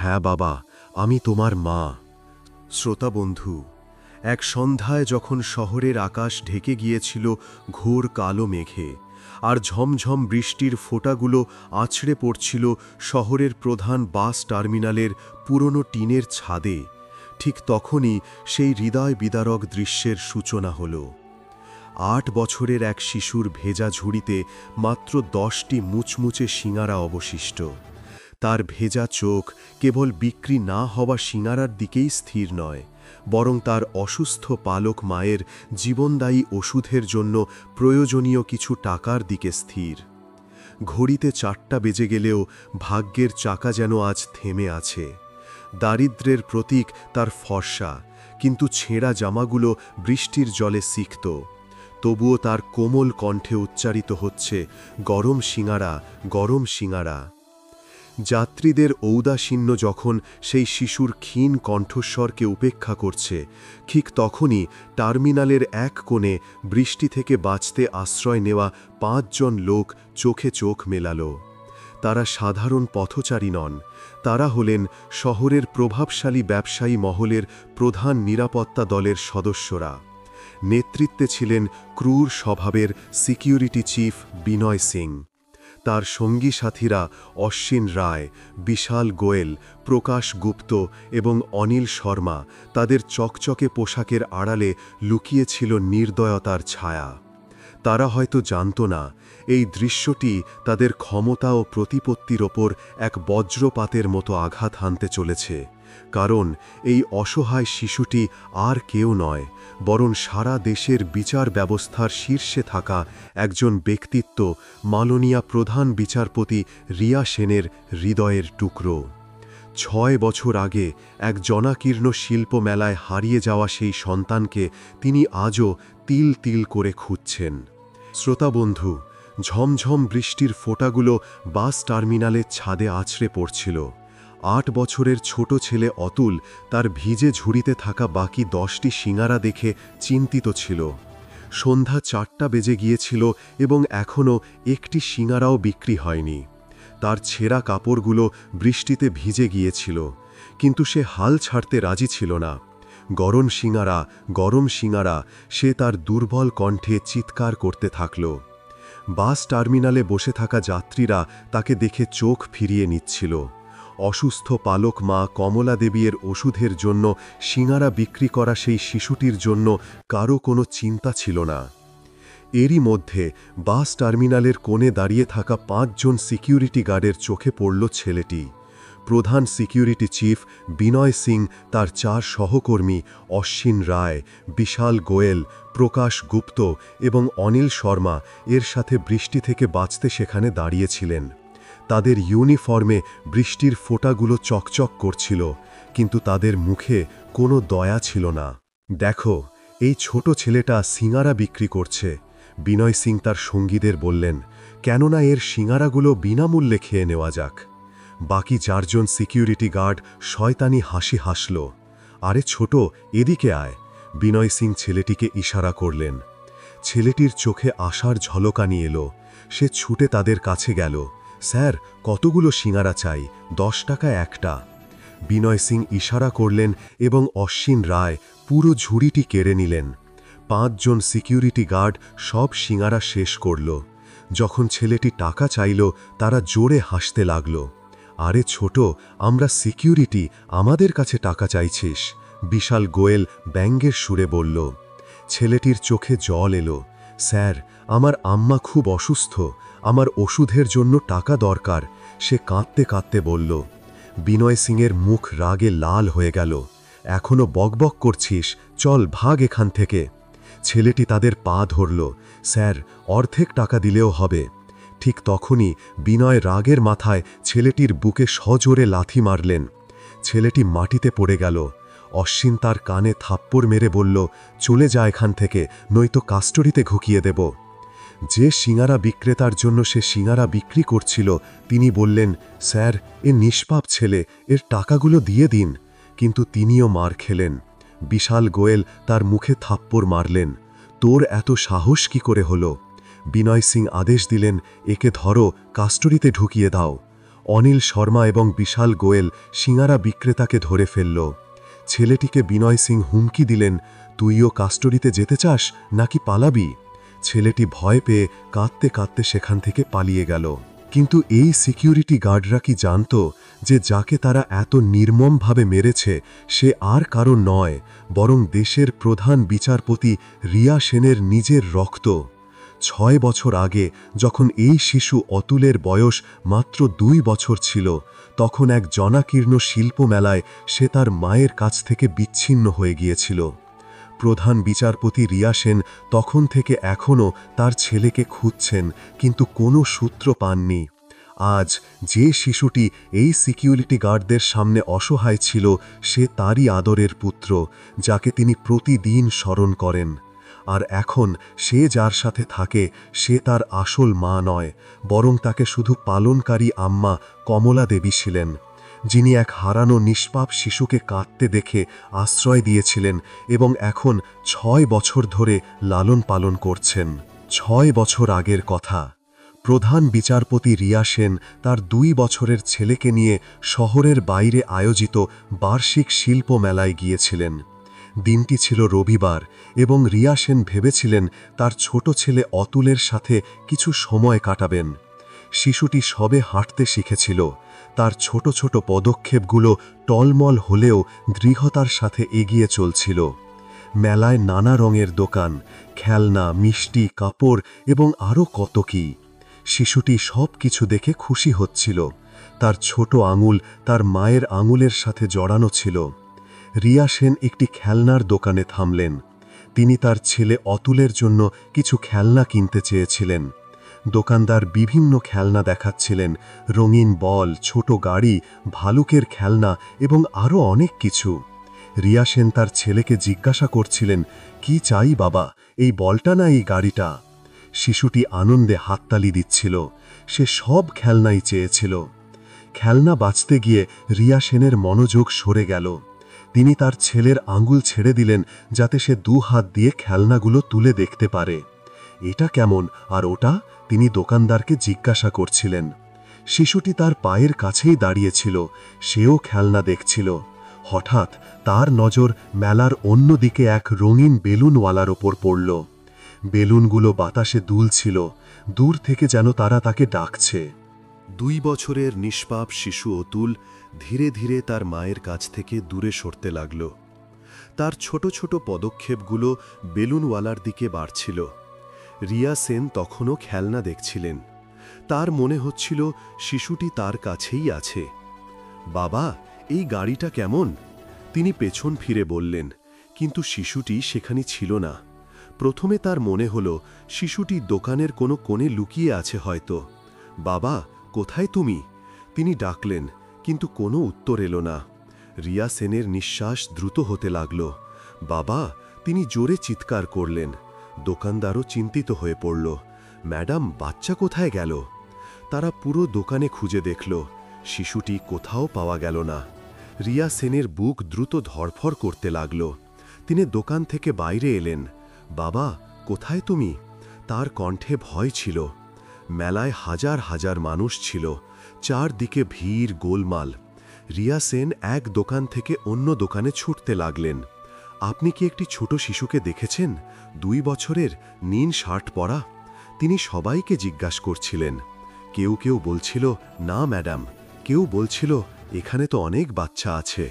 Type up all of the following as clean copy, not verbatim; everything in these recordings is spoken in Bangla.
হ্যাঁ বাবা, আমি তোমার মা। শ্রোতা বন্ধু, এক সন্ধ্যায় যখন শহরের আকাশ ঢেকে গিয়েছিল ঘোর কালো মেঘে আর ঝমঝম বৃষ্টির ফোঁটাগুলো আছড়ে পড়ছিল শহরের প্রধান বাস টার্মিনালের পুরনো টিনের ছাদে, ঠিক তখনই সেই হৃদয় বিদারক দৃশ্যের সূচনা হল। ৮ বছরের এক শিশুর ভেজা ঝুড়িতে মাত্র 10টি মুচমুচে সিঙারা অবশিষ্ট। তার ভেজা চোখ কেবল বিক্রি না হওয়া সিঙারার দিকেই স্থির নয়, বরং তার অসুস্থ পালক মায়ের জীবনদায়ী ওষুধের জন্য প্রয়োজনীয় কিছু টাকার দিকে স্থির। ঘড়িতে 4টা বেজে গেলেও ভাগ্যের চাকা যেন আজ থেমে আছে। দারিদ্র্যের প্রতীক তার ফর্সা, কিন্তু ছেঁড়া জামাগুলো বৃষ্টির জলে সিক্ত। তবুও তার কোমল কণ্ঠে উচ্চারিত হচ্ছে, গরম সিঙারা, গরম সিঙারা। যাত্রীদের ঔদাসীন্য যখন সেই শিশুর ক্ষীণ কণ্ঠস্বরকে উপেক্ষা করছে, ঠিক তখনই টার্মিনালের এক কোণে বৃষ্টি থেকে বাঁচতে আশ্রয় নেওয়া 5 জন লোক চোখে চোখ মেলাল। তারা সাধারণ পথচারী নন, তারা হলেন শহরের প্রভাবশালী ব্যবসায়ী মহলের প্রধান নিরাপত্তা দলের সদস্যরা। নেতৃত্বে ছিলেন ক্রূর স্বভাবের সিকিউরিটি চিফ বিনয় সিং। তার সঙ্গী সাথীরা অশ্বিন রায়, বিশাল গোয়েল, প্রকাশ গুপ্ত এবং অনিল শর্মা। তাদের চকচকে পোশাকের আড়ালে লুকিয়েছিল নির্দয়তার ছায়া। তারা হয়তো জানত না, এই দৃশ্যটি তাদের ক্ষমতা ও প্রতিপত্তির ওপর এক বজ্রপাতের মতো আঘাত হানতে চলেছে। কারণ এই অসহায় শিশুটি আর কেউ নয়, বরং সারা দেশের বিচার ব্যবস্থার শীর্ষে থাকা একজন ব্যক্তিত্ব, মাননীয় প্রধান বিচারপতি রিয়া সেনের হৃদয়ের টুকরো। 6 বছর আগে এক জনাকীর্ণ শিল্প মেলায় হারিয়ে যাওয়া সেই সন্তানকে তিনি আজও তিল তিল করে খুঁজছেন। শ্রোতা বন্ধু, ঝমঝম বৃষ্টির ফোঁটাগুলো বাস টার্মিনালের ছাদে আছড়ে পড়ছিল। 8 বছরের ছোট ছেলে অতুল তার ভিজে ঝুড়িতে থাকা বাকি 10টি সিঙারা দেখে চিন্তিত ছিল। সন্ধ্যা 4টা বেজে গিয়েছিল এবং এখনও একটি সিঙারাও বিক্রি হয়নি। তার ছেঁড়া কাপড়গুলো বৃষ্টিতে ভিজে গিয়েছিল, কিন্তু সে হাল ছাড়তে রাজি ছিল না। গরম সিঙারা, গরম সিঙারা, সে তার দুর্বল কণ্ঠে চিৎকার করতে থাকল। বাস টার্মিনালে বসে থাকা যাত্রীরা তাকে দেখে চোখ ফিরিয়ে নিচ্ছিল। অসুস্থ পালক মা কমলা দেবীর ওষুধের জন্য সিঙারা বিক্রি করা সেই শিশুটির জন্য কারও কোনো চিন্তা ছিল না। এরই মধ্যে বাস টার্মিনালের কোণে দাঁড়িয়ে থাকা 5 জন সিকিউরিটি গার্ডের চোখে পড়ল ছেলেটি। প্রধান সিকিউরিটি চিফ বিনয় সিং তার 4 সহকর্মী অশ্বিন রায়, বিশাল গোয়েল, প্রকাশ গুপ্ত এবং অনিল শর্মা এর সাথে বৃষ্টি থেকে বাঁচতে সেখানে দাঁড়িয়েছিলেন। তাদের ইউনিফর্মে বৃষ্টির ফোঁটাগুলো চকচক করছিল, কিন্তু তাদের মুখে কোনো দয়া ছিল না। দেখো, এই ছোট ছেলেটা সিঙারা বিক্রি করছে, বিনয় সিং তার সঙ্গীদের বললেন, কেননা এর সিঙারাগুলো বিনামূল্যে খেয়ে নেওয়া যাক। বাকি 4 জন সিকিউরিটি গার্ড শয়তানি হাসি হাসল। আরে ছোট, এদিকে আয়, বিনয় সিং ছেলেটিকে ইশারা করলেন। ছেলেটির চোখে আশার ঝলকানি এলো। সে ছুটে তাদের কাছে গেল। স্যার, কতগুলো সিঙারা চাই? 10 টাকা একটা। বিনয় সিং ইশারা করলেন এবং অশ্বিন রায় পুরো ঝুড়িটি কেড়ে নিলেন। 5 জন সিকিউরিটি গার্ড সব সিঙারা শেষ করল। যখন ছেলেটি টাকা চাইল, তারা জোরে হাসতে লাগল। আরে ছোট, আমরা সিকিউরিটি, আমাদের কাছে টাকা চাইছিস? বিশাল গোয়েল ব্যঙ্গের সুরে বলল। ছেলেটির চোখে জল এলো। স্যার, আমার আম্মা খুব অসুস্থ, আমার ওষুধের জন্য টাকা দরকার, সে কাঁদতে কাঁদতে বলল। বিনয় সিংয়ের মুখ রাগে লাল হয়ে গেল। এখনো বকবক করছিস, চল ভাগ এখান থেকে। ছেলেটি তাদের পা ধরল। স্যার, অর্ধেক টাকা দিলেও হবে। ঠিক তখনই বিনয় রাগের মাথায় ছেলেটির বুকে সজোরে লাথি মারলেন। ছেলেটি মাটিতে পড়ে গেল। অশ্বিন তার কানে থাপ্পড় মেরে বলল, চলে যা এখান থেকে, নয়তো কাস্টডিতে ঢুকিয়ে দেব। যে সিঙারা বিক্রেতার জন্য সে সিঙারা বিক্রি করছিল, তিনি বললেন, স্যার, এ নিষ্পাপ ছেলে, এর টাকাগুলো দিয়ে দিন। কিন্তু তিনিও মার খেলেন। বিশাল গোয়েল তার মুখে থাপ্পড় মারলেন। তোর এত সাহস কি করে হলো? বিনয় সিং আদেশ দিলেন, একে ধরো, কাস্টডিতে ঢুকিয়ে দাও। অনিল শর্মা এবং বিশাল গোয়েল সিঙারা বিক্রেতাকে ধরে ফেলল। ছেলেটিকে বিনয় সিং হুমকি দিলেন, তুইও কাস্টডিতে যেতে চাস নাকি পালাবি? ছেলেটি ভয় পেয়ে কাঁদতে কাঁদতে সেখান থেকে পালিয়ে গেল। কিন্তু এই সিকিউরিটি গার্ডরা কি জানত যে যাকে তারা এত নির্মমভাবে মেরেছে সে আর কারো নয়, বরং দেশের প্রধান বিচারপতি রিয়া সেনের নিজের রক্ত? 6 বছর আগে যখন এই শিশু অতুলের বয়স মাত্র 2 বছর ছিল, তখন এক জনাকীর্ণ শিল্পমেলায় সে তার মায়ের কাছ থেকে বিচ্ছিন্ন হয়ে গিয়েছিল। প্রধান বিচারপতি রিয়া সেন তখন থেকে এখনও তার ছেলেকে খুঁজছেন, কিন্তু কোনো সূত্র পাননি। আজ যে শিশুটি এই সিকিউরিটি গার্ডদের সামনে অসহায় ছিল, সে তারই আদরের পুত্র, যাকে তিনি প্রতিদিন স্মরণ করেন। আর এখন সে যার সাথে থাকে সে তার আসল মা নয়, বরং তাকে শুধু পালনকারী আম্মা কমলা দেবী ছিলেন, যিনি এক হারানো নিষ্পাপ শিশুকে কাঁদতে দেখে আশ্রয় দিয়েছিলেন এবং এখন 6 বছর ধরে লালন পালন করছেন। 6 বছর আগের কথা। প্রধান বিচারপতি রিয়া সেন তার 2 বছরের ছেলেকে নিয়ে শহরের বাইরে আয়োজিত বার্ষিক শিল্প মেলায় গিয়েছিলেন। দিনটি ছিল রবিবার এবং রিয়া সেন ভেবেছিলেন তার ছোট ছেলে অতুলের সাথে কিছু সময় কাটাবেন। শিশুটি সবে হাঁটতে শিখেছিল, তার ছোট ছোট পদক্ষেপগুলো টলমল হলেও দৃঢ়তার সাথে এগিয়ে চলছিল। মেলায় নানা রঙের দোকান, খেলনা, মিষ্টি, কাপড় এবং আরও কত কি। শিশুটি সব কিছু দেখে খুশি হচ্ছিল। তার ছোট আঙুল তার মায়ের আঙুলের সাথে জড়ানো ছিল। রিয়া সেন একটি খেলনার দোকানে থামলেন। তিনি তার ছেলে অতুলের জন্য কিছু খেলনা কিনতে চেয়েছিলেন। দোকানদার বিভিন্ন খেলনা দেখাচ্ছিলেন, রঙিন বল, ছোট গাড়ি, ভালুকের খেলনা এবং আরও অনেক কিছু। রিয়া সেন তার ছেলেকে জিজ্ঞাসা করছিলেন, কি চাই বাবা, এই বলটা না এই গাড়িটা? শিশুটি আনন্দে হাততালি দিচ্ছিল। সে সব খেলনাই চেয়েছিল। খেলনা বাঁচতে গিয়ে রিয়া সেনের মনোযোগ সরে গেল। তিনি তার ছেলের আঙুল ছেড়ে দিলেন যাতে সে 2 হাত দিয়ে খেলনাগুলো তুলে দেখতে পারে। এটা কেমন আর ওটা? তিনি দোকানদারকে জিজ্ঞাসা করছিলেন। শিশুটি তার পায়ের কাছেই দাঁড়িয়েছিল, সেও খেলনা দেখছিল। হঠাৎ তার নজর মেলার অন্য দিকে এক রঙিন বেলুনওয়ালার ওপর পড়ল। বেলুনগুলো বাতাসে দুলছিল, দূর থেকে যেন তারা তাকে ডাকছে। 2 বছরের নিষ্পাপ শিশু অতুল ধীরে ধীরে তার মায়ের কাছ থেকে দূরে সরতে লাগল। তার ছোট ছোট পদক্ষেপগুলো বেলুনওয়ালার দিকে বাড়ছিল। রিয়া সেন তখনও খেলনা দেখছিলেন। তার মনে হচ্ছিল শিশুটি তার কাছেই আছে। বাবা, এই গাড়িটা কেমন? তিনি পেছন ফিরে বললেন, কিন্তু শিশুটি সেখানে ছিল না। প্রথমে তার মনে হলো শিশুটি দোকানের কোনো কোণে লুকিয়ে আছে হয়তো। বাবা, কোথায় তুমি? তিনি ডাকলেন, কিন্তু কোনো উত্তর এলো না। রিয়া সেনের নিঃশ্বাস দ্রুত হতে লাগল। বাবা, তিনি জোরে চিৎকার করলেন। দোকানদারও চিন্তিত হয়ে পড়ল। ম্যাডাম, বাচ্চা কোথায় গেল? তারা পুরো দোকানে খুঁজে দেখল, শিশুটি কোথাও পাওয়া গেল না। রিয়া সেনের বুক দ্রুত ধড়ফড় করতে লাগল। তিনি দোকান থেকে বাইরে এলেন। বাবা, কোথায় তুমি? তার কণ্ঠে ভয় ছিল। মেলায় হাজার হাজার মানুষ ছিল, চারদিকে ভিড়, গোলমাল। রিয়া সেন এক দোকান থেকে অন্য দোকানে ছুটতে লাগলেন। আপনি কি একটি ছোট শিশুকে দেখেছেন, 2 বছরের, নীল শার্ট পরা? তিনি সবাইকে জিজ্ঞাসা করছিলেন। কেউ কেউ বলছিল, না ম্যাডাম। কেউ বলছিল, এখানে তো অনেক বাচ্চা আছে।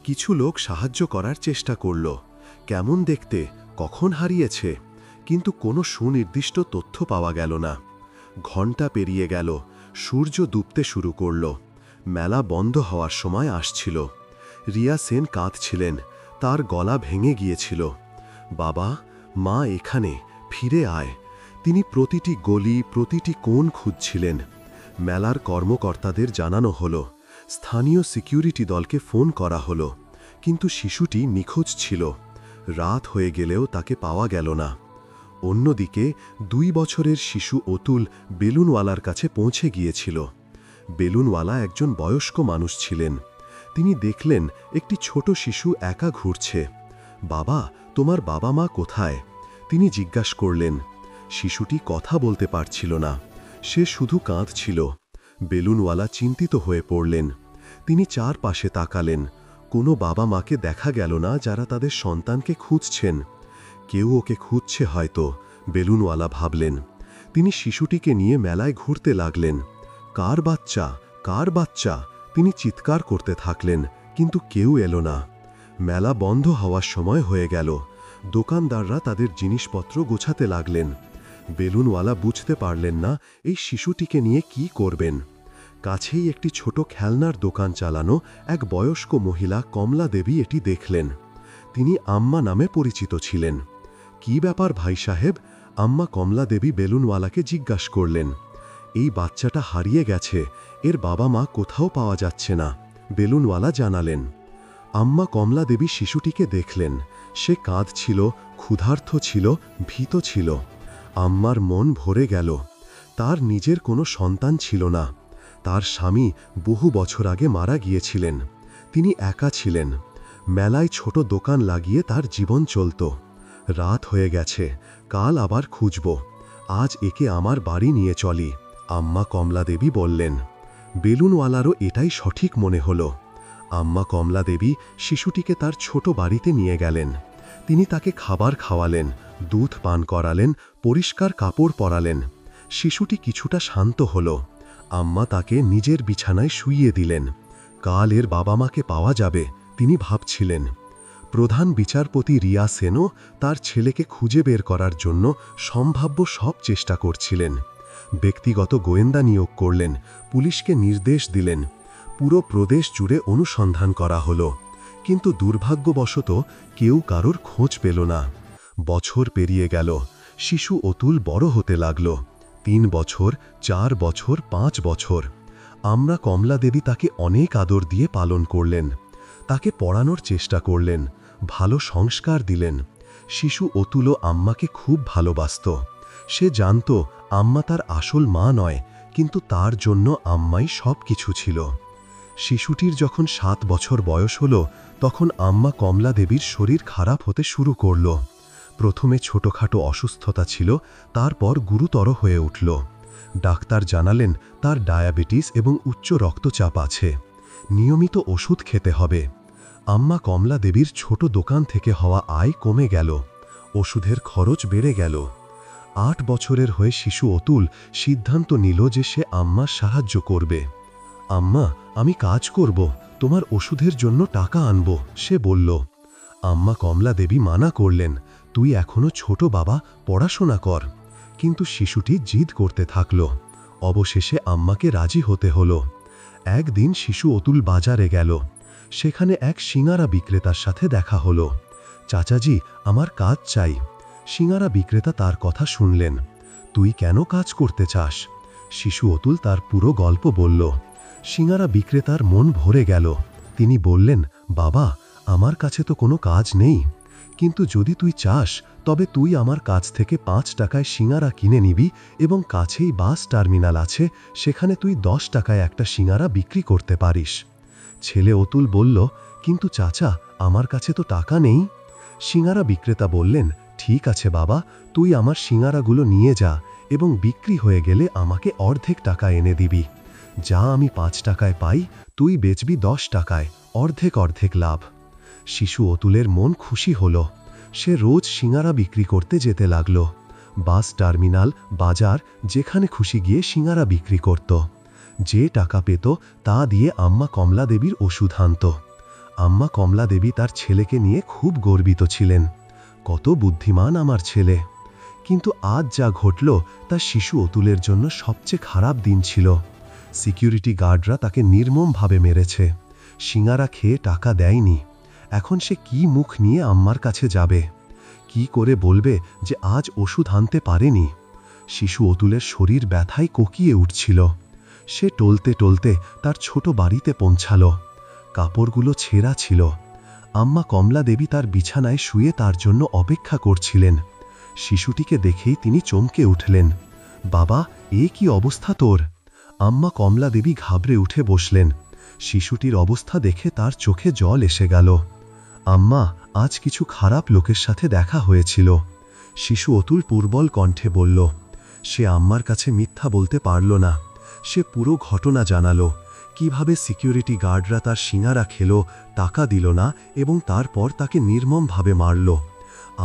কিছু লোক সাহায্য করার চেষ্টা করল। কেমন দেখতে, কখন হারিয়েছে, কিন্তু কোনো সুনির্দিষ্ট তথ্য পাওয়া গেল না। ঘণ্টা পেরিয়ে গেল, সূর্য ডুবতে শুরু করল। মেলা বন্ধ হওয়ার সময় আসছিল। রিয়া সেন কাঁদছিলেন, তার গলা ভেঙে গিয়েছিল। বাবা, মা এখানে, ফিরে আয়। তিনি প্রতিটি গলি, প্রতিটি কোণ খুঁজছিলেন। মেলার কর্মকর্তাদের জানানো হলো, স্থানীয় সিকিউরিটি দলকে ফোন করা হলো, কিন্তু শিশুটি নিখোঁজ ছিল। রাত হয়ে গেলেও তাকে পাওয়া গেল না। অন্যদিকে 2 বছরের শিশু অতুল বেলুনওয়ালার কাছে পৌঁছে গিয়েছিল। বেলুনওয়ালা একজন বয়স্ক মানুষ ছিলেন। তিনি দেখলেন একটি ছোট শিশু একা ঘুরছে। বাবা, তোমার বাবা মা কোথায়? তিনি জিজ্ঞাসা করলেন। শিশুটি কথা বলতে পারছিল না, সে শুধু কাঁদছিল। বেলুনওয়ালা চিন্তিত হয়ে পড়লেন। তিনি চারপাশে তাকালেন। কোনো বাবা মাকে দেখা গেল না যারা তাদের সন্তানকে খুঁজছেন। কেউ ওকে খুঁজছে হয়তো, বেলুনওয়ালা ভাবলেন। তিনি শিশুটিকে নিয়ে মেলায় ঘুরতে লাগলেন। কার বাচ্চা, কার বাচ্চা, তিনি চিৎকার করতে থাকলেন, কিন্তু কেউ এলো না। মেলা বন্ধ হওয়ার সময় হয়ে গেল। দোকানদাররা তাদের জিনিসপত্র গোছাতে লাগলেন। বেলুনওয়ালা বুঝতে পারলেন না এই শিশুটিকে নিয়ে কি করবেন। কাছেই একটি ছোট খেলনার দোকান চালানো এক বয়স্ক মহিলা কমলা দেবী এটি দেখলেন। তিনি আম্মা নামে পরিচিত ছিলেন। কি ব্যাপার ভাই সাহেব? আম্মা কমলা দেবী বেলুনওয়ালাকে জিজ্ঞাসা করলেন। এই বাচ্চাটা হারিয়ে গেছে, এর বাবা মা কোথাও পাওয়া যাচ্ছে না, বেলুনওয়ালা জানালেন। আম্মা কমলা দেবী শিশুটিকে দেখলেন। সে কাঁদছিল, ক্ষুধার্ত ছিল, ভীত ছিল। আম্মার মন ভরে গেল। তার নিজের কোনো সন্তান ছিল না। তার স্বামী বহু বছর আগে মারা গিয়েছিলেন। তিনি একা ছিলেন। মেলায় ছোট দোকান লাগিয়ে তার জীবন চলত। রাত হয়ে গেছে, কাল আবার খুঁজব, আজ একে আমার বাড়ি নিয়ে চলি, আম্মা কমলা দেবী বললেন। বেলুনওয়ালারও এটাই সঠিক মনে হল। আম্মা কমলা দেবী শিশুটিকে তার ছোট বাড়িতে নিয়ে গেলেন। তিনি তাকে খাবার খাওয়ালেন, দুধ পান করালেন, পরিষ্কার কাপড় পরালেন। শিশুটি কিছুটা শান্ত হল। আম্মা তাকে নিজের বিছানায় শুইয়ে দিলেন। কাল এর বাবা মাকে পাওয়া যাবে, তিনি ভাবছিলেন। প্রধান বিচারপতি রিয়া সেনও তার ছেলেকে খুঁজে বের করার জন্য সম্ভাব্য সব চেষ্টা করছিলেন। ব্যক্তিগত গোয়েন্দা নিয়োগ করলেন, পুলিশকে নির্দেশ দিলেন। পুরো প্রদেশ জুড়ে অনুসন্ধান করা হলো, কিন্তু দুর্ভাগ্যবশত কেউ কারোর খোঁজ পেল না। বছর পেরিয়ে গেল। শিশু অতুল বড় হতে লাগল। 3 বছর, 4 বছর, 5 বছর। আমরা কমলা দেবী তাকে অনেক আদর দিয়ে পালন করলেন। তাকে পড়ানোর চেষ্টা করলেন, ভালো সংস্কার দিলেন। শিশু অতুলও আম্মাকে খুব ভালোবাসত। সে জানত আম্মা তার আসল মা নয়, কিন্তু তার জন্য আম্মাই সব কিছু ছিল। শিশুটির যখন 7 বছর বয়স হল, তখন আম্মা কমলা দেবীর শরীর খারাপ হতে শুরু করল। প্রথমে ছোটখাটো অসুস্থতা ছিল, তারপর গুরুতর হয়ে উঠল। ডাক্তার জানালেন তার ডায়াবেটিস এবং উচ্চ রক্তচাপ আছে, নিয়মিত ওষুধ খেতে হবে। আম্মা কমলা দেবীর ছোট দোকান থেকে হওয়া আয় কমে গেল, ওষুধের খরচ বেড়ে গেল। 8 বছরের হয়ে শিশু অতুল সিদ্ধান্ত নিল যে সে আম্মার সাহায্য করবে। আম্মা, আমি কাজ করব, তোমার ওষুধের জন্য টাকা আনব, সে বলল। আম্মা কমলা দেবী মানা করলেন, তুই এখনো ছোট বাবা, পড়াশোনা কর। কিন্তু শিশুটি জিদ করতে থাকল। অবশেষে আম্মাকে রাজি হতে হলো। একদিন শিশু অতুল বাজারে গেল। সেখানে এক সিঙারা বিক্রেতার সাথে দেখা হলো। চাচাজি, আমার কাজ চাই। সিঙারা বিক্রেতা তার কথা শুনলেন। তুই কেন কাজ করতে চাস? শিশু অতুল তার পুরো গল্প বলল। সিঙারা বিক্রেতার মন ভরে গেল। তিনি বললেন, বাবা, আমার কাছে তো কোনো কাজ নেই, কিন্তু যদি তুই চাস তবে তুই আমার কাছ থেকে 5 টাকায় সিঙারা কিনে নিবি এবং কাছেই বাস টার্মিনাল আছে, সেখানে তুই 10 টাকায় একটা সিঙারা বিক্রি করতে পারিস। ছেলে অতুল বলল, কিন্তু চাচা, আমার কাছে তো টাকা নেই। সিঙারা বিক্রেতা বললেন, ঠিক আছে বাবা, তুই আমার সিঙারাগুলো নিয়ে যা এবং বিক্রি হয়ে গেলে আমাকে অর্ধেক টাকা এনে দিবি। যা আমি 5 টাকায় পাই, তুই বেচবি 10 টাকায়, অর্ধেক অর্ধেক লাভ। শিশু অতুলের মন খুশি হল। সে রোজ সিঙারা বিক্রি করতে যেতে লাগল। বাস টার্মিনাল, বাজার, যেখানে খুশি গিয়ে সিঙারা বিক্রি করত। যে টাকা পেত তা দিয়ে আম্মা কমলা দেবীর ওষুধ আনত। আম্মা কমলা দেবী তার ছেলেকে নিয়ে খুব গর্বিত ছিলেন। কত বুদ্ধিমান আমার ছেলে। কিন্তু আজ যা ঘটল তা শিশু অতুলের জন্য সবচেয়ে খারাপ দিন ছিল। সিকিউরিটি গার্ডরা তাকে নির্মমভাবে মেরেছে। সিঙারা খেয়ে টাকা দেয়নি। এখন সে কি মুখ নিয়ে আম্মার কাছে যাবে? কি করে বলবে যে আজ ওষুধ আনতে পারেনি? শিশু অতুলের শরীর ব্যথায় কোকিয়ে উঠছিল। সে টলতে টলতে তার ছোট বাড়িতে পৌঁছাল। কাপড়গুলো ছেঁড়া ছিল। আম্মা কমলা দেবী তার বিছানায় শুয়ে তার জন্য অপেক্ষা করছিলেন। শিশুটিকে দেখেই তিনি চমকে উঠলেন। বাবা, এ কি অবস্থা তোর? আম্মা কমলা দেবী ঘাবড়ে উঠে বসলেন। শিশুটির অবস্থা দেখে তার চোখে জল এসে গেল। আম্মা, আজ কিছু খারাপ লোকের সাথে দেখা হয়েছিল। শিশু অতুল দুর্বল কণ্ঠে বলল। সে আম্মার কাছে মিথ্যা বলতে পারল না। সে পুরো ঘটনা জানালো, কিভাবে সিকিউরিটি গার্ডরা তার সিঙারা খেল, টাকা দিল না এবং তারপর তাকে নির্মমভাবে মারল।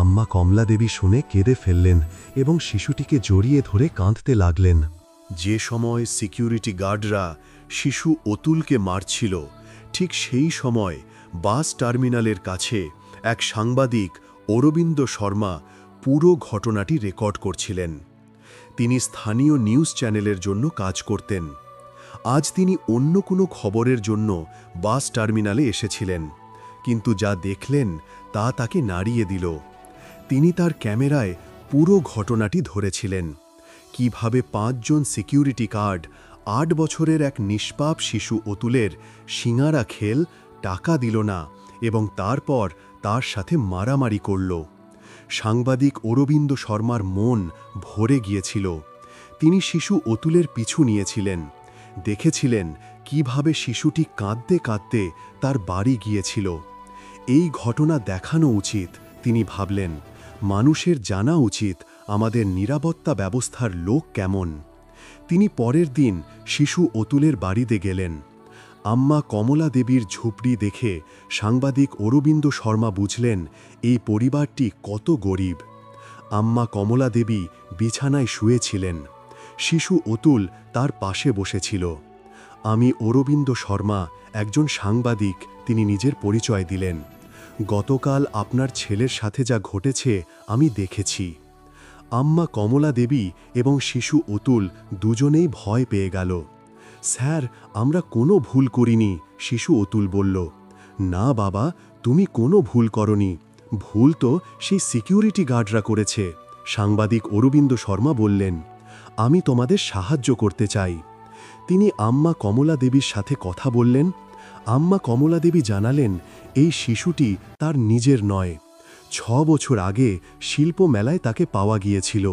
আম্মা কমলা দেবী শুনে কেঁদে ফেললেন এবং শিশুটিকে জড়িয়ে ধরে কাঁদতে লাগলেন। যে সময় সিকিউরিটি গার্ডরা শিশু অতুলকে মারছিল, ঠিক সেই সময় বাস টার্মিনালের কাছে এক সাংবাদিক অরবিন্দ শর্মা পুরো ঘটনাটি রেকর্ড করছিলেন। তিনি স্থানীয় নিউজ চ্যানেলের জন্য কাজ করতেন। আজ তিনি অন্য কোনো খবরের জন্য বাস টার্মিনালে এসেছিলেন, কিন্তু যা দেখলেন তা তাকে নাড়িয়ে দিল। তিনি তার ক্যামেরায় পুরো ঘটনাটি ধরেছিলেন, কিভাবে 5 জন সিকিউরিটি গার্ড 8 বছরের এক নিষ্পাপ শিশু অতুলের সিঙারা খেল, টাকা দিল না এবং তারপর তার সাথে মারামারি করল। সাংবাদিক অরবিন্দ শর্মার মন ভরে গিয়েছিল। তিনি শিশু অতুলের পিছু নিয়েছিলেন, দেখেছিলেন কিভাবে শিশুটি কাঁদতে কাঁদতে তার বাড়ি গিয়েছিল। এই ঘটনা দেখানো উচিত, তিনি ভাবলেন। মানুষের জানা উচিত আমাদের নিরাপত্তা ব্যবস্থার লোক কেমন। তিনি পরের দিন শিশু অতুলের বাড়িতে গেলেন। আম্মা কমলা দেবীর ঝুপড়ি দেখে সাংবাদিক অরবিন্দ শর্মা বুঝলেন এই পরিবারটি কত গরিব। আম্মা কমলা দেবী বিছানায় শুয়েছিলেন, শিশু অতুল তার পাশে বসেছিল। আমি অরবিন্দ শর্মা, একজন সাংবাদিক, তিনি নিজের পরিচয় দিলেন। গতকাল আপনার ছেলের সাথে যা ঘটেছে আমি দেখেছি। আম্মা কমলা দেবী এবং শিশু অতুল দুজনেই ভয় পেয়ে গেল। স্যার, আমরা কোনো ভুল করিনি, শিশু অতুল বলল। না বাবা, তুমি কোনো ভুল করনি, ভুল তো সেই সিকিউরিটি গার্ডরা করেছে, সাংবাদিক অরবিন্দ শর্মা বললেন। আমি তোমাদের সাহায্য করতে চাই। তিনি আম্মা কমলা দেবীর সাথে কথা বললেন। আম্মা কমলা দেবী জানালেন এই শিশুটি তার নিজের নয়। 6 বছর আগে শিল্প মেলায় তাকে পাওয়া গিয়েছিল।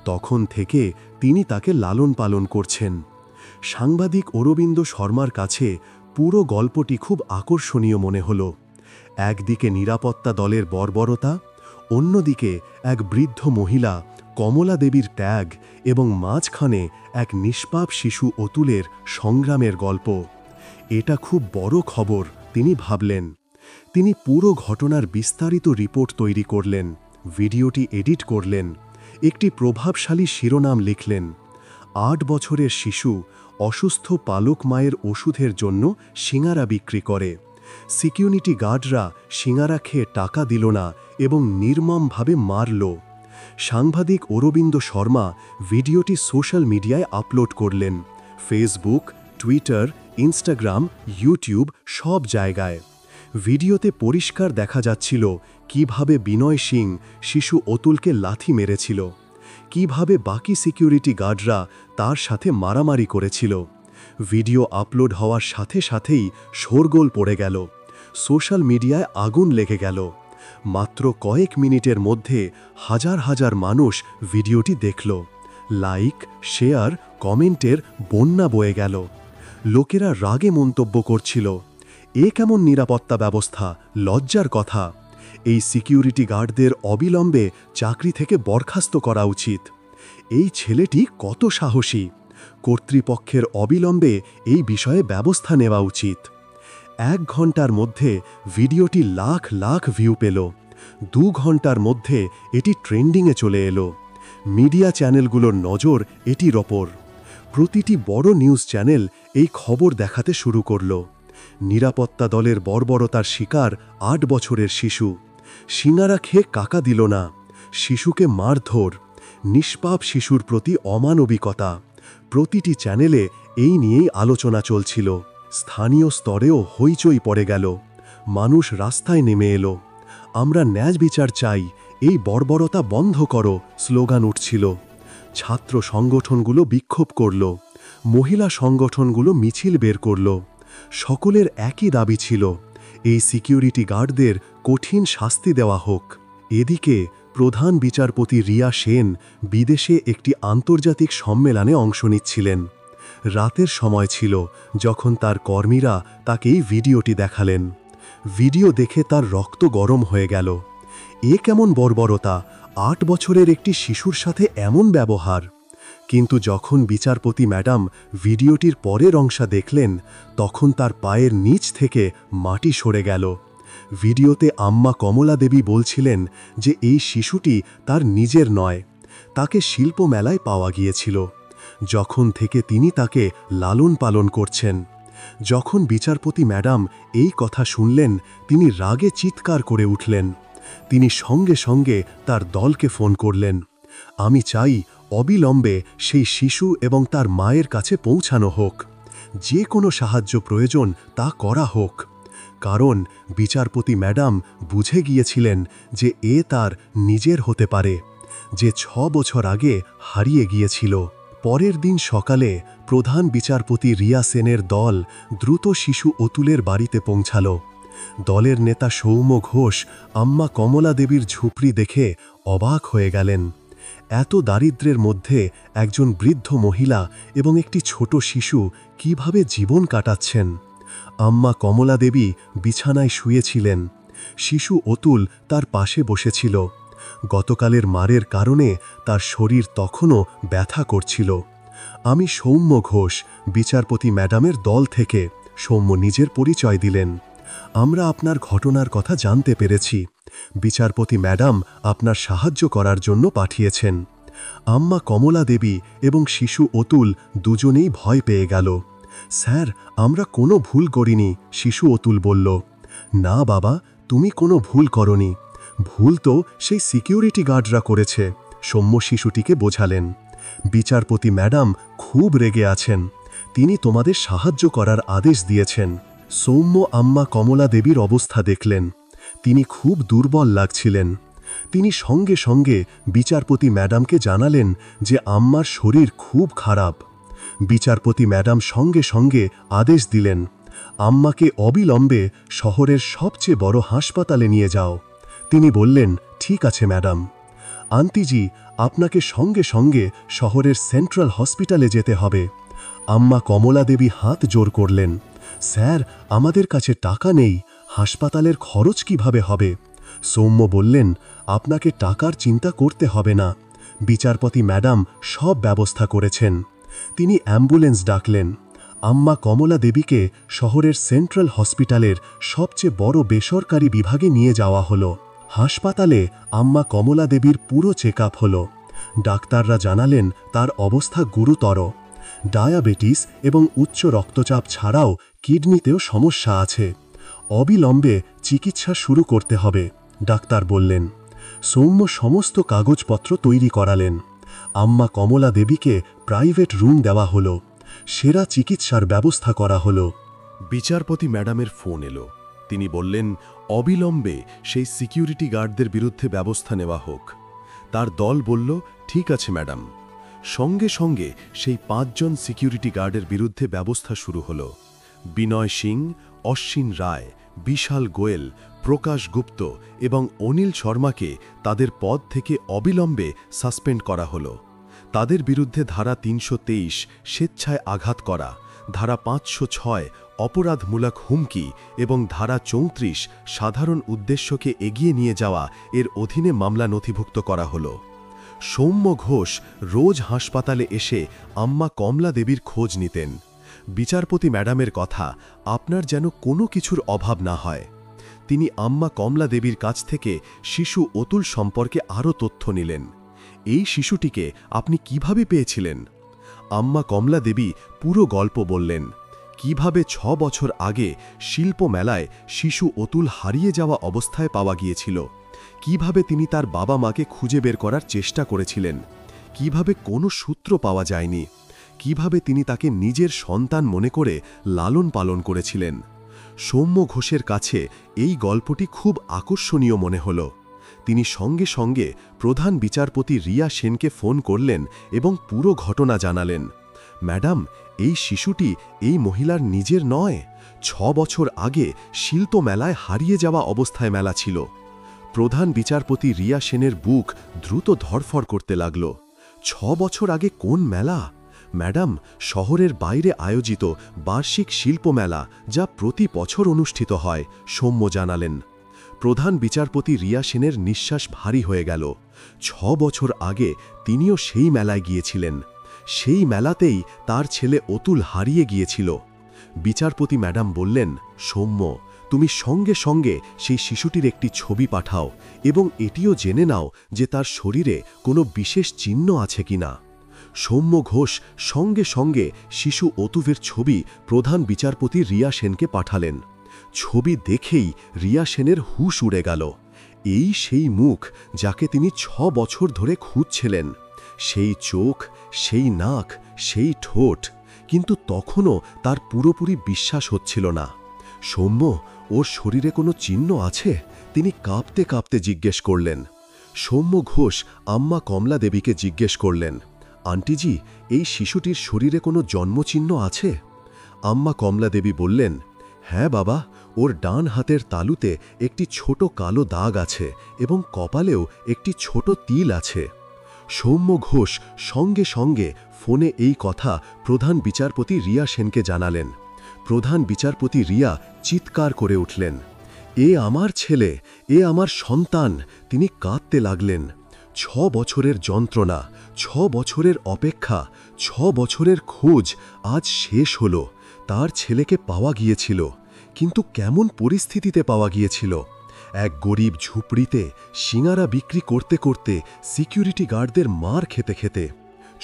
তখন থেকে তিনি তাকে লালন পালন করছেন। সাংবাদিক অরবিন্দ শর্মার কাছে পুরো গল্পটি খুব আকর্ষণীয় মনে হল। একদিকে নিরাপত্তা দলের বর্বরতা, অন্যদিকে এক বৃদ্ধ মহিলা কমলা দেবীর ত্যাগ এবং মাঝখানে এক নিষ্পাপ শিশু অতুলের সংগ্রামের গল্প। এটা খুব বড় খবর, তিনি ভাবলেন। তিনি পুরো ঘটনার বিস্তারিত রিপোর্ট তৈরি করলেন, ভিডিওটি এডিট করলেন, একটি প্রভাবশালী শিরোনাম লিখলেন। 8 বছরের শিশু অসুস্থ পালক মায়ের ওষুধের জন্য সিঙারা বিক্রি করে। সিকিউরিটি গার্ডরা সিঙারা খেয়ে টাকা দিল না এবং নির্মমভাবে মারল। সাংবাদিক অরবিন্দ শর্মা ভিডিওটি সোশ্যাল মিডিয়ায় আপলোড করলেন, ফেসবুক, টুইটার, ইনস্টাগ্রাম, ইউটিউব, সব জায়গায়। ভিডিওতে পরিষ্কার দেখা যাচ্ছিল কিভাবে বিনয় সিং শিশু অতুলকে লাথি মেরেছিল, কিভাবে বাকি সিকিউরিটি গার্ডরা তার সাথে মারামারি করেছিল। ভিডিও আপলোড হওয়ার সাথে সাথেই শোরগোল পড়ে গেল, সোশ্যাল মিডিয়ায় আগুন লেগে গেল। মাত্র কয়েক মিনিটের মধ্যে হাজার হাজার মানুষ ভিডিওটি দেখল। লাইক, শেয়ার, কমেন্টের বন্যা বয়ে গেল। লোকেরা রাগে মন্তব্য করছিল, এ কেমন নিরাপত্তা ব্যবস্থা, লজ্জার কথা। এই সিকিউরিটি গার্ডদের অবিলম্বে চাকরি থেকে বরখাস্ত করা উচিত। এই ছেলেটি কত সাহসী, কর্তৃপক্ষের অবিলম্বে এই বিষয়ে ব্যবস্থা নেওয়া উচিত। 1 ঘন্টার মধ্যে ভিডিওটি লাখ লাখ ভিউ পেল। 2 ঘন্টার মধ্যে এটি ট্রেন্ডিংয়ে চলে এলো। মিডিয়া চ্যানেলগুলোর নজর এটির ওপর। প্রতিটি বড় নিউজ চ্যানেল এই খবর দেখাতে শুরু করল। নিরাপত্তা দলের বর্বরতার শিকার 8 বছরের শিশু, সিঙারা খেয়ে টাকা দিল না, শিশুকে মারধর, নিষ্পাপ শিশুর প্রতি অমানবিকতা। প্রতিটি চ্যানেলে এই নিয়েই আলোচনা চলছিল। স্থানীয় স্তরেও হইচই পড়ে গেল। মানুষ রাস্তায় নেমে এলো। আমরা ন্যায় বিচার চাই, এই বর্বরতা বন্ধ করো স্লোগান উঠছিল। ছাত্র সংগঠনগুলো বিক্ষোভ করল, মহিলা সংগঠনগুলো মিছিল বের করল। সকলের একই দাবি ছিল, এই সিকিউরিটি গার্ডদের কঠিন শাস্তি দেওয়া হোক। এদিকে প্রধান বিচারপতি রিয়া সেন বিদেশে একটি আন্তর্জাতিক সম্মেলনে অংশ নিচ্ছিলেন। রাতের সময় ছিল যখন তার কর্মীরা তাকে এই ভিডিওটি দেখালেন। ভিডিও দেখে তার রক্ত গরম হয়ে গেল। এ কেমন বর্বরতা, 8 বছরের একটি শিশুর সাথে এমন ব্যবহার। কিন্তু যখন বিচারপতি ম্যাডাম ভিডিওটির পরের অংশ দেখলেন, তখন তার পায়ের নিচ থেকে মাটি সরে গেল। ভিডিওতে আম্মা কমলা দেবী বলছিলেন যে এই শিশুটি তার নিজের নয়, তাকে শিল্প মেলায় পাওয়া গিয়েছিল, যখন থেকে তিনি তাকে লালন পালন করছেন। যখন বিচারপতি ম্যাডাম এই কথা শুনলেন, তিনি রাগে চিৎকার করে উঠলেন। তিনি সঙ্গে সঙ্গে তার দলকে ফোন করলেন। আমি চাই অবিলম্বে সেই শিশু এবং তার মায়ের কাছে পৌঁছানো হোক। যে কোনো সাহায্য প্রয়োজন তা করা হোক। কারণ বিচারপতি ম্যাডাম বুঝে গিয়েছিলেন যে এ তার নিজের হতে পারে, যে 6 বছর আগে হারিয়ে গিয়েছিল। পরের দিন সকালে প্রধান বিচারপতি রিয়া সেনের দল দ্রুত শিশু অতুলের বাড়িতে পৌঁছাল। দলের নেতা সৌম্য ঘোষ আম্মা কমলা দেবীর ঝুপড়ি দেখে অবাক হয়ে গেলেন। এত দারিদ্র্যের মধ্যে একজন বৃদ্ধ মহিলা এবং একটি ছোট শিশু কিভাবে জীবন কাটাচ্ছেন। আম্মা কমলা দেবী বিছানায় শুয়েছিলেন। শিশু অতুল তার পাশে বসেছিল। গতকালের মারের কারণে তার শরীর তখনও ব্যথা করছিল। আমি সৌম্য ঘোষ, বিচারপতি ম্যাডামের দল থেকে। সৌম্য নিজের পরিচয় দিলেন। আমরা আপনার ঘটনার কথা জানতে পেরেছি। বিচারপতি ম্যাডাম আপনার সাহায্য করার জন্য পাঠিয়েছেন। আম্মা কমলা দেবী এবং শিশু অতুল দুজনেই ভয় পেয়ে গেল। স্যার, আমরা কোনো ভুল করিনি, শিশু অতুল বলল। না বাবা, তুমি কোনো ভুল করনি। ভুল তো সেই সিকিউরিটি গার্ডরা করেছে, সৌম্য শিশুটিকে বোঝালেন। বিচারপতি ম্যাডাম খুব রেগে আছেন। তিনি তোমাদের সাহায্য করার আদেশ দিয়েছেন। সৌম্য আম্মা কমলা দেবীর অবস্থা দেখলেন। তিনি খুব দুর্বল লাগছিলেন। তিনি সঙ্গে সঙ্গে বিচারপতি ম্যাডামকে জানালেন যে আম্মার শরীর খুব খারাপ। বিচারপতি ম্যাডাম সঙ্গে সঙ্গে আদেশ দিলেন, আম্মাকে অবিলম্বে শহরের সবচেয়ে বড় হাসপাতালে নিয়ে যাও। তিনি বললেন, ঠিক আছে ম্যাডাম। আন্টিজি, আপনাকে সঙ্গে সঙ্গে শহরের সেন্ট্রাল হসপিটালে যেতে হবে। আম্মা কমলা দেবী হাত জোর করলেন। স্যার, আমাদের কাছে টাকা নেই, হাসপাতালের খরচ কিভাবে হবে? সৌম্য বললেন, আপনাকে টাকার চিন্তা করতে হবে না, বিচারপতি ম্যাডাম সব ব্যবস্থা করেছেন। তিনি অ্যাম্বুলেন্স ডাকলেন। আম্মা কমলা দেবীকে শহরের সেন্ট্রাল হসপিটালের সবচেয়ে বড় বেসরকারি বিভাগে নিয়ে যাওয়া হলো। হাসপাতালে আম্মা কমলা দেবীর পুরো চেক আপ হল। ডাক্তাররা জানালেন তার অবস্থা গুরুতর। ডায়াবেটিস এবং উচ্চ রক্তচাপ ছাড়াও কিডনিতেও সমস্যা আছে। অবিলম্বে চিকিৎসা শুরু করতে হবে, ডাক্তার বললেন। সৌম্য সমস্ত কাগজপত্র তৈরি করালেন। আম্মা কমলা দেবীকে প্রাইভেট রুম দেওয়া হলো। সেরা চিকিৎসার ব্যবস্থা করা হলো। বিচারপতি ম্যাডামের ফোন এলো। তিনি বললেন, অবিলম্বে সেই সিকিউরিটি গার্ডদের বিরুদ্ধে ব্যবস্থা নেওয়া হোক। তার দল বলল, ঠিক আছে ম্যাডাম। সঙ্গে সঙ্গে সেই 5 জন সিকিউরিটি গার্ডের বিরুদ্ধে ব্যবস্থা শুরু হল। বিনয় সিং, অশ্বিন রায়, বিশাল গোয়েল, প্রকাশ গুপ্ত এবং অনিল শর্মাকে তাদের পদ থেকে অবিলম্বে সাসপেন্ড করা হল। তাদের বিরুদ্ধে ধারা 323 স্বেচ্ছায় আঘাত করা, ধারা 506 অপরাধমূলক হুমকি এবং ধারা 34 সাধারণ উদ্দেশ্যকে এগিয়ে নিয়ে যাওয়া এর অধীনে মামলা নথিভুক্ত করা হল। সৌম্য ঘোষ রোজ হাসপাতালে এসে আম্মা কমলা দেবীর খোঁজ নিতেন। বিচারপতি ম্যাডামের কথা, আপনার যেন কোনো কিছুর অভাব না হয়। তিনি আম্মা কমলা দেবীর কাছ থেকে শিশু অতুল সম্পর্কে আরও তথ্য নিলেন। এই শিশুটিকে আপনি কিভাবে পেয়েছিলেন? আম্মা কমলা দেবী পুরো গল্প বললেন। কিভাবে 6 বছর আগে শিল্প মেলায় শিশু অতুল হারিয়ে যাওয়া অবস্থায় পাওয়া গিয়েছিল, কিভাবে তিনি তার বাবা মাকে খুঁজে বের করার চেষ্টা করেছিলেন, কিভাবে কোনো সূত্র পাওয়া যায়নি, কিভাবে তিনি তাকে নিজের সন্তান মনে করে লালন পালন করেছিলেন। সৌম্য ঘোষের কাছে এই গল্পটি খুব আকর্ষণীয় মনে হল। তিনি সঙ্গে সঙ্গে প্রধান বিচারপতি রিয়া সেনকে ফোন করলেন এবং পুরো ঘটনা জানালেন। ম্যাডাম, এই শিশুটি এই মহিলার নিজের নয়। 6 বছর আগে শিল্প মেলায় হারিয়ে যাওয়া অবস্থায় মেলা ছিল। প্রধান বিচারপতি রিয়া সেনের বুক দ্রুত ধড়ফড় করতে লাগল। 6 বছর আগে কোন মেলা? ম্যাডাম, শহরের বাইরে আয়োজিত বার্ষিক শিল্প মেলা, যা প্রতি বছর অনুষ্ঠিত হয়, সৌম্য জানালেন। প্রধান বিচারপতি রিয়া সেনের নিঃশ্বাস ভারী হয়ে গেল। 6 বছর আগে তিনিও সেই মেলায় গিয়েছিলেন। সেই মেলাতেই তার ছেলে অতুল হারিয়ে গিয়েছিল। বিচারপতি ম্যাডাম বললেন, সৌম্য, তুমি সঙ্গে সঙ্গে সেই শিশুটির একটি ছবি পাঠাও এবং এটিও জেনে নাও যে তার শরীরে কোনো বিশেষ চিহ্ন আছে কিনা। সৌম্য ঘোষ সঙ্গে সঙ্গে শিশু অতুলের ছবি প্রধান বিচারপতি রিয়া সেনকে পাঠালেন। ছবি দেখেই রিয়া সেনের হুঁশ উড়ে গেল। এই সেই মুখ যাকে তিনি 6 বছর ধরে খুঁজছিলেন, সেই চোখ, সেই নাক, সেই ঠোঁট। কিন্তু তখনও তার পুরোপুরি বিশ্বাস হচ্ছিল না। সৌম্য, ওর শরীরে কোনো চিহ্ন আছে? তিনি কাঁপতে কাঁপতে জিজ্ঞেস করলেন। সৌম্য ঘোষ আম্মা কমলা দেবীকে জিজ্ঞেস করলেন, আন্টিজি, এই শিশুটির শরীরে কোনো জন্মচিহ্ন আছে? আম্মা কমলা দেবী বললেন, হ্যাঁ বাবা, ওর ডান হাতের তালুতে একটি ছোট কালো দাগ আছে এবং কপালেও একটি ছোট তিল আছে। সৌম্য ঘোষ সঙ্গে সঙ্গে ফোনে এই কথা প্রধান বিচারপতি রিয়া সেনকে জানালেন। প্রধান বিচারপতি রিয়া চিৎকার করে উঠলেন, এ আমার ছেলে, এ আমার সন্তান। তিনি কাঁদতে লাগলেন। 6 বছরের যন্ত্রণা, 6 বছরের অপেক্ষা, 6 বছরের খোঁজ আজ শেষ হল। তার ছেলেকে পাওয়া গিয়েছিল, কিন্তু কেমন পরিস্থিতিতে পাওয়া গিয়েছিল? এক গরিব ঝুপড়িতে সিঙারা বিক্রি করতে করতে, সিকিউরিটি গার্ডদের মার খেতে খেতে।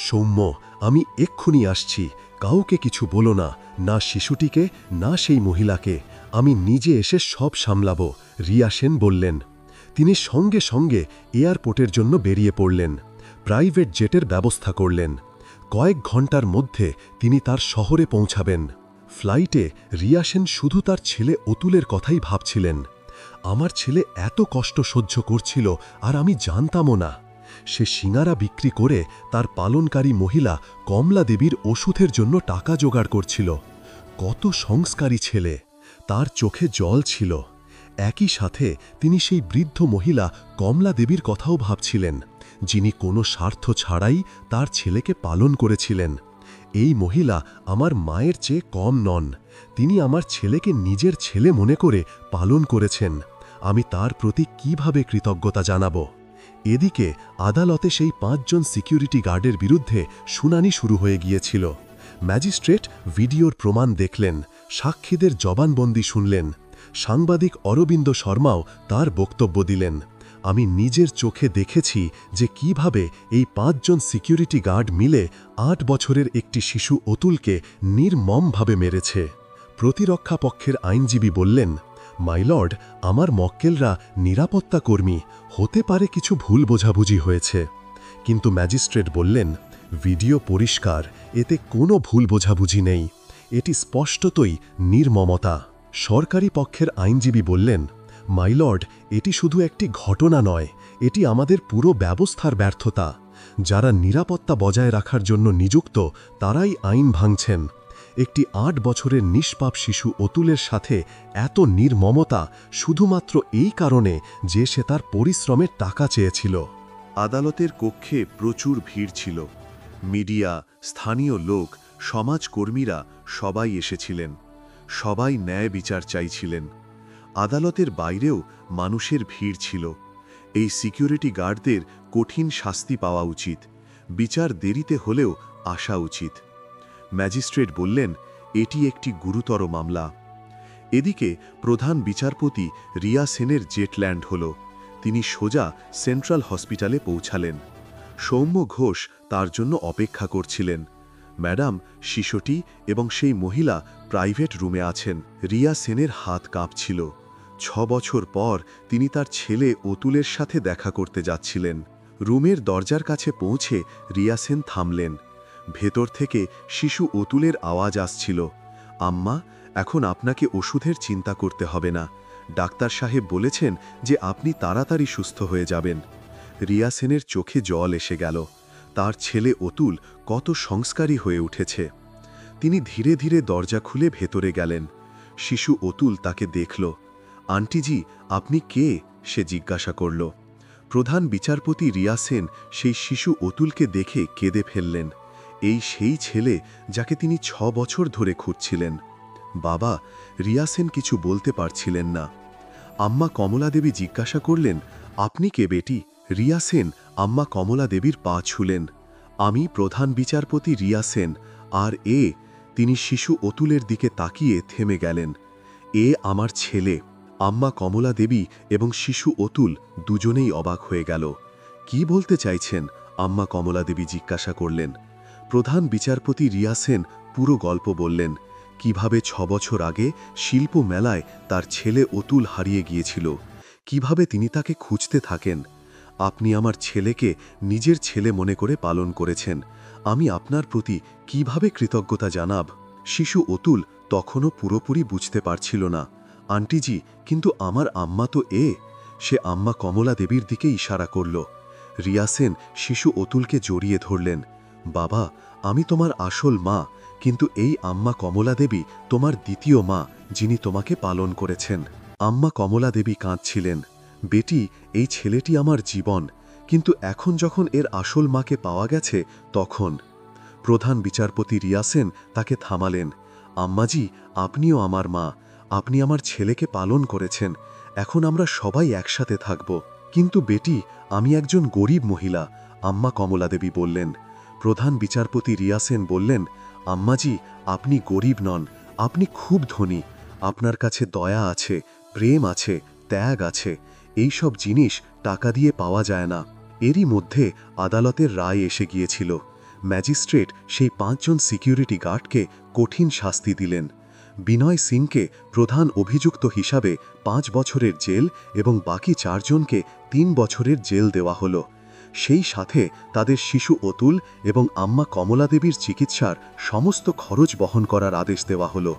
সৌম্য, আমি এক্ষুনি আসছি, কাউকে কিছু বলো না, না শিশুটিকে, না সেই মহিলাকে। আমি নিজে এসে সব সামলাব, রিয়া সেন বললেন। তিনি সঙ্গে সঙ্গে এয়ারপোর্টের জন্য বেরিয়ে পড়লেন। প্রাইভেট জেটের ব্যবস্থা করলেন। কয়েক ঘন্টার মধ্যে তিনি তার শহরে পৌঁছাবেন। ফ্লাইটে রিয়া সেন শুধু তার ছেলে অতুলের কথাই ভাবছিলেন। আমার ছেলে এত কষ্ট সহ্য করছিল আর আমি জানতামও না। সে সিঙারা বিক্রি করে তার পালনকারী মহিলা কমলা দেবীর ওষুধের জন্য টাকা জোগাড় করছিল। কত সংস্কারী ছেলে! তার চোখে জল ছিল। একই সাথে তিনি সেই বৃদ্ধ মহিলা কমলা দেবীর কথাও ভাবছিলেন, যিনি কোনো স্বার্থ ছাড়াই তার ছেলেকে পালন করেছিলেন। এই মহিলা আমার মায়ের চেয়ে কম নন। তিনি আমার ছেলেকে নিজের ছেলে মনে করে পালন করেছেন। আমি তার প্রতি কিভাবে কৃতজ্ঞতা জানাব? এদিকে আদালতে সেই 5 জন সিকিউরিটি গার্ডের বিরুদ্ধে শুনানি শুরু হয়ে গিয়েছিল। ম্যাজিস্ট্রেট ভিডিওর প্রমাণ দেখলেন, সাক্ষীদের জবানবন্দি শুনলেন। সাংবাদিক অরবিন্দ শর্মাও তার বক্তব্য দিলেন। আমি নিজের চোখে দেখেছি যে কিভাবে এই 5 জন সিকিউরিটি গার্ড মিলে 8 বছরের একটি শিশু অতুলকে নির্মমভাবে মেরেছে। প্রতিরক্ষা পক্ষের আইনজীবী বললেন, মাইলর্ড, আমার মক্কেলরা নিরাপত্তা কর্মী, হতে পারে কিছু ভুল বোঝাবুঝি হয়েছে। কিন্তু ম্যাজিস্ট্রেট বললেন, ভিডিও পরিষ্কার, এতে কোনো ভুল বোঝাবুঝি নেই। এটি স্পষ্টতই নির্মমতা। সরকারি পক্ষের আইনজীবী বললেন, মাইলর্ড, এটি শুধু একটি ঘটনা নয়, এটি আমাদের পুরো ব্যবস্থার ব্যর্থতা। যারা নিরাপত্তা বজায় রাখার জন্য নিযুক্ত তারাই আইন ভাঙছেন। একটি 8 বছরের নিষ্পাপ শিশু অতুলের সাথে এত নির্মমতা শুধুমাত্র এই কারণে যে সে তার পরিশ্রমের টাকা চেয়েছিল। আদালতের কক্ষে প্রচুর ভিড় ছিল। মিডিয়া, স্থানীয় লোক, সমাজকর্মীরা সবাই এসেছিলেন। সবাই ন্যায় বিচার চাইছিলেন। আদালতের বাইরেও মানুষের ভিড় ছিল। এই সিকিউরিটি গার্ডদের কঠিন শাস্তি পাওয়া উচিত। বিচার দেরিতে হলেও আসা উচিত। ম্যাজিস্ট্রেট বললেন, এটি একটি গুরুতর মামলা। এদিকে প্রধান বিচারপতি রিয়া সেনের জেটল্যান্ড হল। তিনি সোজা সেন্ট্রাল হসপিটালে পৌঁছালেন। সৌম্য ঘোষ তার জন্য অপেক্ষা করছিলেন। ম্যাডাম, শিশুটি এবং সেই মহিলা প্রাইভেট রুমে আছেন। রিয়া সেনের হাত কাঁপছিল। 6 বছর পর তিনি তার ছেলে অতুলের সাথে দেখা করতে যাচ্ছিলেন। রুমের দরজার কাছে পৌঁছে রিয়া সেন থামলেন। ভেতর থেকে শিশু অতুলের আওয়াজ আসছিল, আম্মা, এখন আপনাকে ওষুধের চিন্তা করতে হবে না। ডাক্তার সাহেব বলেছেন যে আপনি তাড়াতাড়ি সুস্থ হয়ে যাবেন। রিয়া সেনের চোখে জল এসে গেল। তার ছেলে অতুল কত সংস্কারী হয়ে উঠেছে। তিনি ধীরে ধীরে দরজা খুলে ভেতরে গেলেন। শিশু অতুল তাকে দেখল। আন্টিজি, আপনি কে? সে জিজ্ঞাসা করল। প্রধান বিচারপতি রিয়া সেন সেই শিশু অতুলকে দেখে কেঁদে ফেললেন। এই সেই ছেলে যাকে তিনি 6 বছর ধরে খুঁজছিলেন। বাবা, রিয়া সেন কিছু বলতে পারছিলেন না। আম্মা কমলা দেবী জিজ্ঞাসা করলেন, আপনি কে বেটি? রিয়া সেন আম্মা কমলা দেবীর পা ছুলেন। আমি প্রধান বিচারপতি রিয়া সেন, আর তিনি শিশু অতুলের দিকে তাকিয়ে থেমে গেলেন। আমার ছেলে। আম্মা কমলা দেবী এবং শিশু অতুল দুজনেই অবাক হয়ে গেল। কি বলতে চাইছেন? আম্মা কমলা দেবী জিজ্ঞাসা করলেন। প্রধান বিচারপতি রিয়া সেন পুরো গল্প বললেন, কিভাবে 6 বছর আগে শিল্প মেলায় তার ছেলে অতুল হারিয়ে গিয়েছিল, কিভাবে তিনি তাকে খুঁজতে থাকেন। আপনি আমার ছেলেকে নিজের ছেলে মনে করে পালন করেছেন। আমি আপনার প্রতি কিভাবে কৃতজ্ঞতা জানাব। শিশু অতুল তখনও পুরোপুরি বুঝতে পারছিল না। আন্টিজি, কিন্তু আমার আম্মা তো সে আম্মা কমলা দেবীর দিকে ইশারা করল। রিয়া সেন শিশু অতুলকে জড়িয়ে ধরলেন। বাবা, আমি তোমার আসল মা, কিন্তু এই আম্মা কমলা দেবী তোমার দ্বিতীয় মা, যিনি তোমাকে পালন করেছেন। আম্মা কমলা দেবী কাঁদছিলেন। বেটি, এই ছেলেটি আমার জীবন, কিন্তু এখন যখন এর আসল মাকে পাওয়া গেছে তখন। প্রধান বিচারপতি রিয়া সেন তাকে থামালেন। আম্মাজি, আপনিও আমার মা, আপনি আমার ছেলেকে পালন করেছেন, এখন আমরা সবাই একসাথে থাকব। কিন্তু বেটি, আমি একজন গরিব মহিলা, আম্মা কমলা দেবী বললেন। প্রধান বিচারপতি রিয়া সেন বললেন, আম্মাজি, আপনি গরিব নন, আপনি খুব ধনী। আপনার কাছে দয়া আছে, প্রেম আছে, ত্যাগ আছে। এই সব জিনিস টাকা দিয়ে পাওয়া যায় না। এরই মধ্যে আদালতের রায় এসে গিয়েছিল। ম্যাজিস্ট্রেট সেই 5 জন সিকিউরিটি গার্ডকে কঠিন শাস্তি দিলেন। বিনয় সিংকে প্রধান অভিযুক্ত হিসাবে 5 বছরের জেল এবং বাকি 4 জনকে 3 বছরের জেল দেওয়া হলো। সেই সাথে তাদের শিশু অতুল এবং আম্মা কমলা দেবীর চিকিৎসার সমস্ত খরচ বহন করার আদেশ দেওয়া হলো।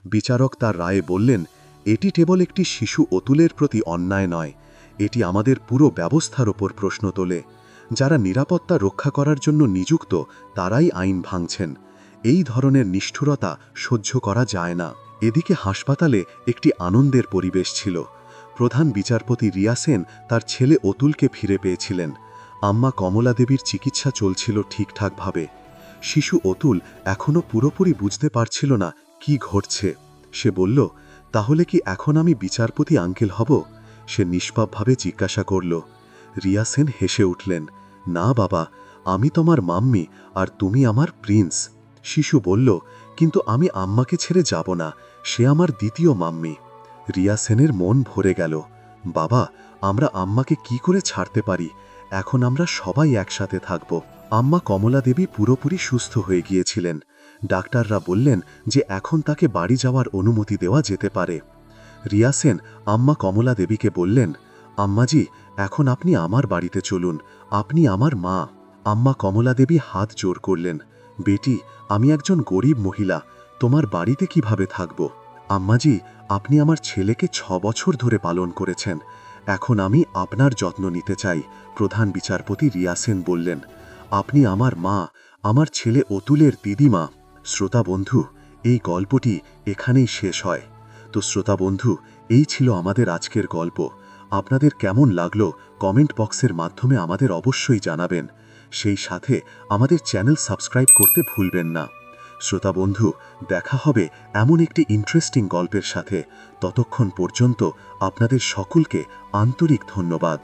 বিচারক তার রায়ে বললেন, এটি কেবল একটি শিশু অতুলের প্রতি অন্যায় নয়, এটি আমাদের পুরো ব্যবস্থার ওপর প্রশ্ন তোলে। যারা নিরাপত্তা রক্ষা করার জন্য নিযুক্ত তারাই আইন ভাঙছেন। এই ধরনের নিষ্ঠুরতা সহ্য করা যায় না। এদিকে হাসপাতালে একটি আনন্দের পরিবেশ ছিল। প্রধান বিচারপতি রিয়া সেন তার ছেলে অতুলকে ফিরে পেয়েছিলেন। আম্মা কমলা দেবীর চিকিৎসা চলছিল ঠিকঠাকভাবে। শিশু অতুল এখনও পুরোপুরি বুঝতে পারছিল না কি ঘটছে। সে বলল, তাহলে কি এখন আমি বিচারপতি আঙ্কেল হব? সে নিষ্পাপভাবে জিজ্ঞাসা করল। রিয়া সেন হেসে উঠলেন, না বাবা, আমি তোমার মাম্মি আর তুমি আমার প্রিন্স। শিশু বলল, কিন্তু আমি আম্মাকে ছেড়ে যাব না, সে আমার দ্বিতীয় মাম্মি। রিয়া সেনের মন ভরে গেল। বাবা, আমরা আম্মাকে কি করে ছাড়তে পারি? এখন আমরা সবাই একসাথে থাকব। আম্মা কমলা দেবী পুরোপুরি সুস্থ হয়ে গিয়েছিলেন। ডাক্তাররা বললেন যে এখন তাকে বাড়ি যাওয়ার অনুমতি দেওয়া যেতে পারে। রিয়া সেন আম্মা কমলা দেবীকে বললেন, আম্মাজি, এখন আপনি আমার বাড়িতে চলুন, আপনি আমার মা। আম্মা কমলা দেবী হাত জোর করলেন। বেটি, আমি একজন গরিব মহিলা, তোমার বাড়িতে কিভাবে থাকব? আম্মাজি, আপনি আমার ছেলেকে 6 বছর ধরে পালন করেছেন, এখন আমি আপনার যত্ন নিতে চাই, প্রধান বিচারপতি রিয়া সেন বললেন। আপনি আমার মা, আমার ছেলে অতুলের দিদিমা। শ্রোতা বন্ধু, এই গল্পটি এখানেই শেষ হয়। তো শ্রোতা বন্ধু, এই ছিল আমাদের আজকের গল্প। আপনাদের কেমন লাগলো কমেন্ট বক্সের মাধ্যমে আমাদের অবশ্যই জানাবেন। সেই সাথে আমাদের চ্যানেল সাবস্ক্রাইব করতে ভুলবেন না। শ্রোতা বন্ধু, দেখা হবে এমন একটি ইন্টারেস্টিং গল্পের সাথে। ততক্ষণ পর্যন্ত আপনাদের সকলকে আন্তরিক ধন্যবাদ।